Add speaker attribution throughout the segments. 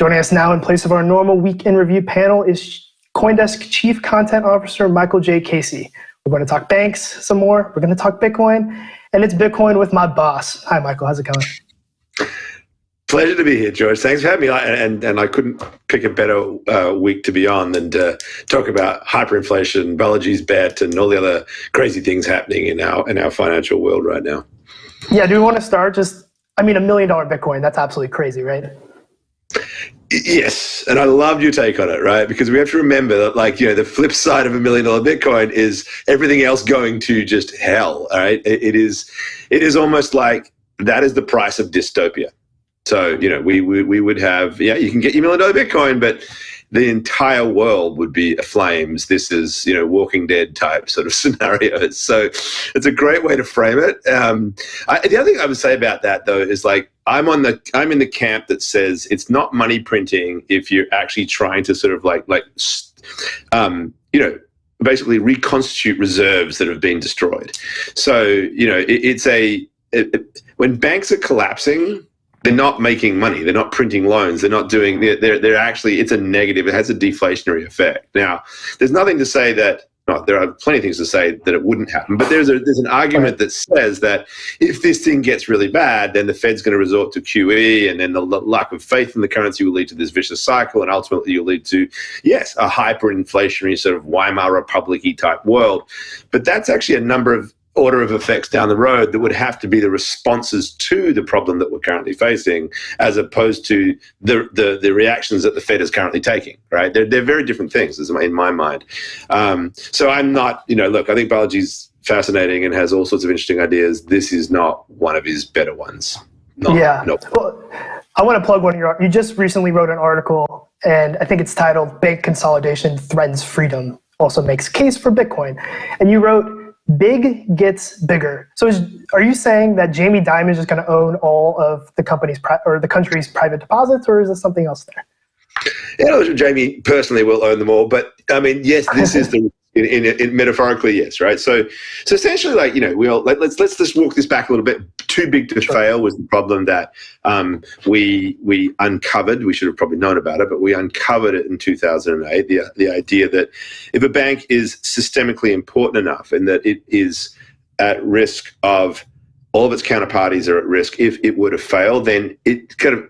Speaker 1: Joining us now in place of our normal Week in Review panel is CoinDesk Chief Content Officer Michael J. Casey. We're going to talk banks some more. We're going to talk Bitcoin, and it's Bitcoin with my boss. Hi, Michael. How's it going?
Speaker 2: Pleasure to be here, George. Thanks for having me. And I couldn't pick a better week to be on than to talk about hyperinflation, Balaji's bet, and all the other crazy things happening in our financial world right now.
Speaker 1: Yeah, do we want to start $1 million Bitcoin, that's absolutely crazy, right?
Speaker 2: Yes, and I loved your take on it, right? Because we have to remember that, the flip side of $1 million Bitcoin is everything else going to just hell, all right? It is almost like that is the price of dystopia. So, we would have, you can get your $1 million Bitcoin, but the entire world would be aflames. This is, Walking Dead type sort of scenarios. So it's a great way to frame it. The other thing I would say about that, though, is I'm in the camp that says it's not money printing if you're actually trying to sort of basically reconstitute reserves that have been destroyed. So, when banks are collapsing, they're not making money. They're not printing loans. They're not doing. They're actually. It's a negative. It has a deflationary effect. Now, there's nothing to say that. No, there are plenty of things to say that it wouldn't happen. But there's an argument that says that if this thing gets really bad, then the Fed's going to resort to QE, and then the lack of faith in the currency will lead to this vicious cycle, and ultimately you'll lead to a hyperinflationary sort of Weimar Republic-y type world. But that's actually a number of order of effects down the road that would have to be the responses to the problem that we're currently facing, as opposed to the reactions that the Fed is currently taking, right? They're very different things in my mind. So I'm not, look, I think Balaji's fascinating and has all sorts of interesting ideas. This is not one of his better ones.
Speaker 1: Well, I want to plug one of you just recently wrote an article, and I think it's titled "Bank Consolidation Threatens Freedom Also Makes Case for Bitcoin." And you wrote, "Big gets bigger." So are you saying that Jamie Dimon is just going to own all of the country's private deposits, or is there something else there?
Speaker 2: Yeah, Jamie personally will own them all, but yes, this is the in metaphorically, yes, right. So essentially, let's just walk this back a little bit. Too big to fail was the problem that we uncovered. We should have probably known about it, but we uncovered it in 2008. The idea that if a bank is systemically important enough and that it is at risk of all of its counterparties are at risk, if it were to fail, then it can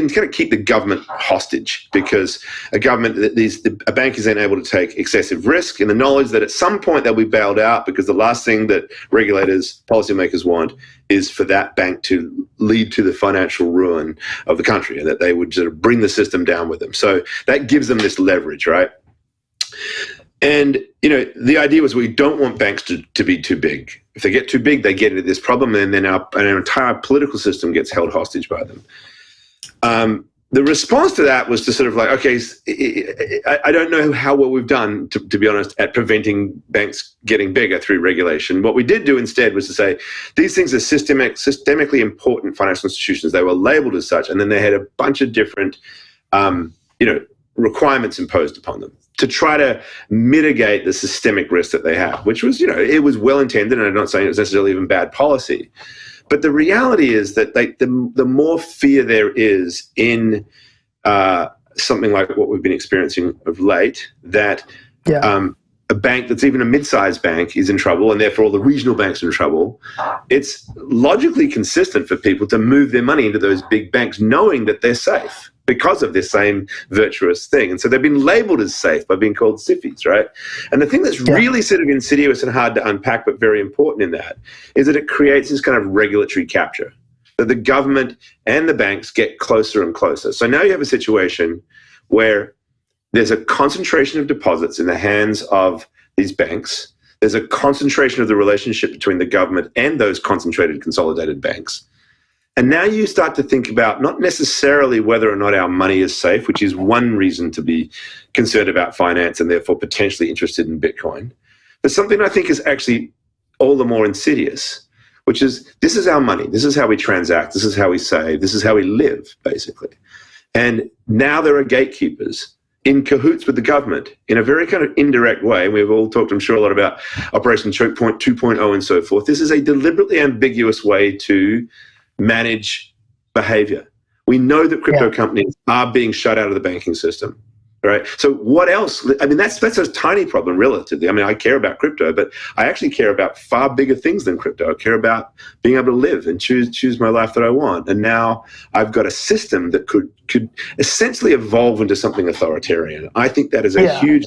Speaker 2: kind of keep the government hostage, because a bank is then able to take excessive risk in the knowledge that at some point they'll be bailed out, because the last thing that regulators, policymakers want is for that bank to lead to the financial ruin of the country, and that they would sort of bring the system down with them. So that gives them this leverage, right? And, the idea was we don't want banks to be too big. If they get too big, they get into this problem, and then our entire political system gets held hostage by them. The response to that was to sort of I don't know how well we've done, to be honest, at preventing banks getting bigger through regulation. What we did do instead was to say these things are systemically important financial institutions. They were labeled as such, and then they had a bunch of different, requirements imposed upon them to try to mitigate the systemic risk that they have, which was, it was well intended, and I'm not saying it was necessarily even bad policy. But the reality is that the more fear there is in something like what we've been experiencing of late, that a bank that's even a mid-sized bank is in trouble, and therefore all the regional banks are in trouble, it's logically consistent for people to move their money into those big banks knowing that they're safe because of this same virtuous thing. And so they've been labeled as safe by being called SIFIs, right? And the thing that's really sort of insidious and hard to unpack, but very important in that, is that it creates this kind of regulatory capture, that the government and the banks get closer and closer. So now you have a situation where there's a concentration of deposits in the hands of these banks. There's a concentration of the relationship between the government and those concentrated, consolidated banks. And now you start to think about not necessarily whether or not our money is safe, which is one reason to be concerned about finance and therefore potentially interested in Bitcoin, but something I think is actually all the more insidious, which is this is our money. This is how we transact. This is how we save. This is how we live, basically. And now there are gatekeepers in cahoots with the government in a very kind of indirect way. We've all talked, I'm sure, a lot about Operation Choke Point 2.0 and so forth. This is a deliberately ambiguous way to manage behavior. We know that crypto companies are being shut out of the banking system. Right. So what else? I mean, that's a tiny problem relatively. I mean, I care about crypto, but I actually care about far bigger things than crypto. I care about being able to live and choose my life that I want. And now I've got a system that could essentially evolve into something authoritarian. I think that is a huge.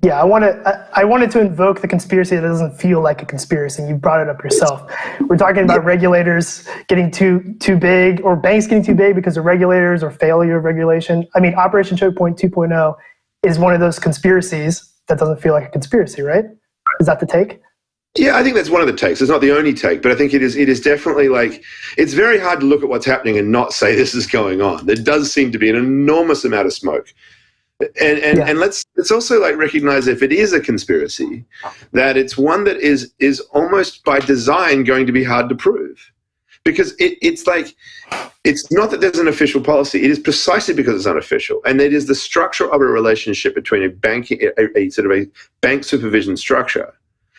Speaker 1: Yeah, I wanted to invoke the conspiracy that doesn't feel like a conspiracy. You brought it up yourself. We're talking about regulators getting too big, or banks getting too big because of regulators or failure of regulation. I mean, Operation Choke Point 2.0 is one of those conspiracies that doesn't feel like a conspiracy, right? Is that the take?
Speaker 2: Yeah, I think that's one of the takes. It's not the only take, but I think it is definitely like, it's very hard to look at what's happening and not say this is going on. There does seem to be an enormous amount of smoke. And let's also like recognize, if it is a conspiracy, that it's one that is almost by design going to be hard to prove, because it's not that there's an official policy. It is precisely because it's unofficial, and it is the structure of a relationship between a sort of a bank supervision structure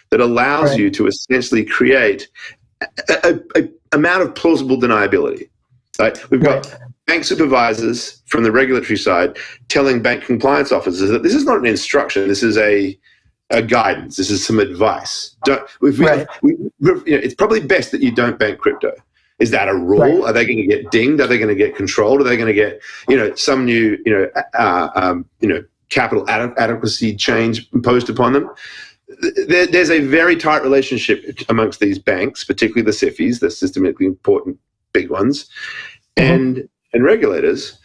Speaker 2: that allows you to essentially create a amount of plausible deniability. Right? We've got bank supervisors from the regulatory side telling bank compliance officers that this is not an instruction, this is a guidance, this is some advice. It's probably best that you don't bank crypto. Is that a rule? Right. Are they going to get dinged? Are they going to get controlled? Are they going to get some new capital adequacy change imposed upon them? There's a very tight relationship amongst these banks, particularly the SIFIs, the systemically important big ones, and regulators.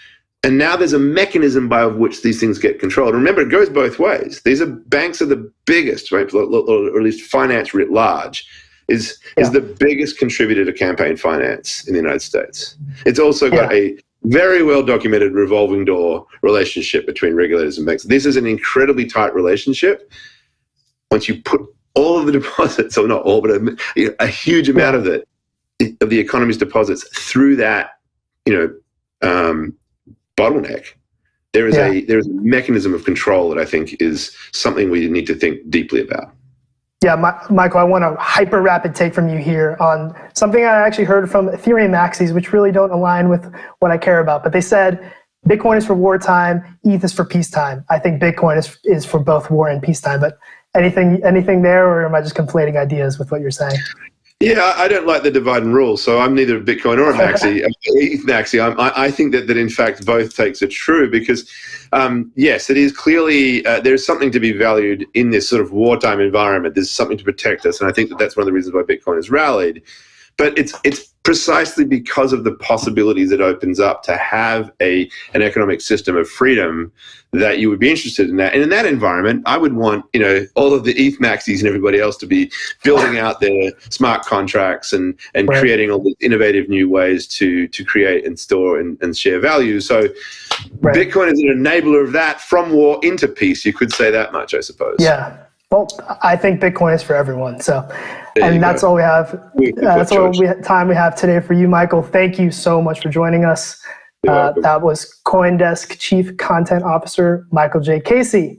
Speaker 2: And now there's a mechanism by which these things get controlled. Remember, it goes both ways. These are banks are the biggest, right, or at least finance writ large is the biggest contributor to campaign finance in the United States. It's also got a very well documented revolving door relationship between regulators and banks. This is an incredibly tight relationship. Once you put all of the deposits, or not all, but a huge amount of the economy's deposits through that, bottleneck, there is a mechanism of control that I think is something we need to think deeply about.
Speaker 1: Yeah, Michael, I want a hyper rapid take from you here on something I actually heard from Ethereum maxis, which really don't align with what I care about. But they said Bitcoin is for wartime, ETH is for peacetime. I think Bitcoin is for both war and peacetime. But anything there, or am I just conflating ideas with what you're saying?
Speaker 2: Yeah, I don't like the divide and rule, so I'm neither a Bitcoin or a maxi. ETH maxi. I think that in fact both takes are true, because yes, it is clearly there's something to be valued in this sort of wartime environment. There's something to protect us, and I think that that's one of the reasons why Bitcoin has rallied. But it's precisely because of the possibilities it opens up to have an economic system of freedom that you would be interested in that. And in that environment, I would want, all of the ETH maxis and everybody else to be building out their smart contracts and creating all the innovative new ways to create and store and share value. So Bitcoin is an enabler of that, from war into peace. You could say that much, I suppose. Yeah.
Speaker 1: Well, I think Bitcoin is for everyone. So, and that's all we have. That's all time we have today for you, Michael. Thank you so much for joining us. That was CoinDesk Chief Content Officer, Michael J. Casey.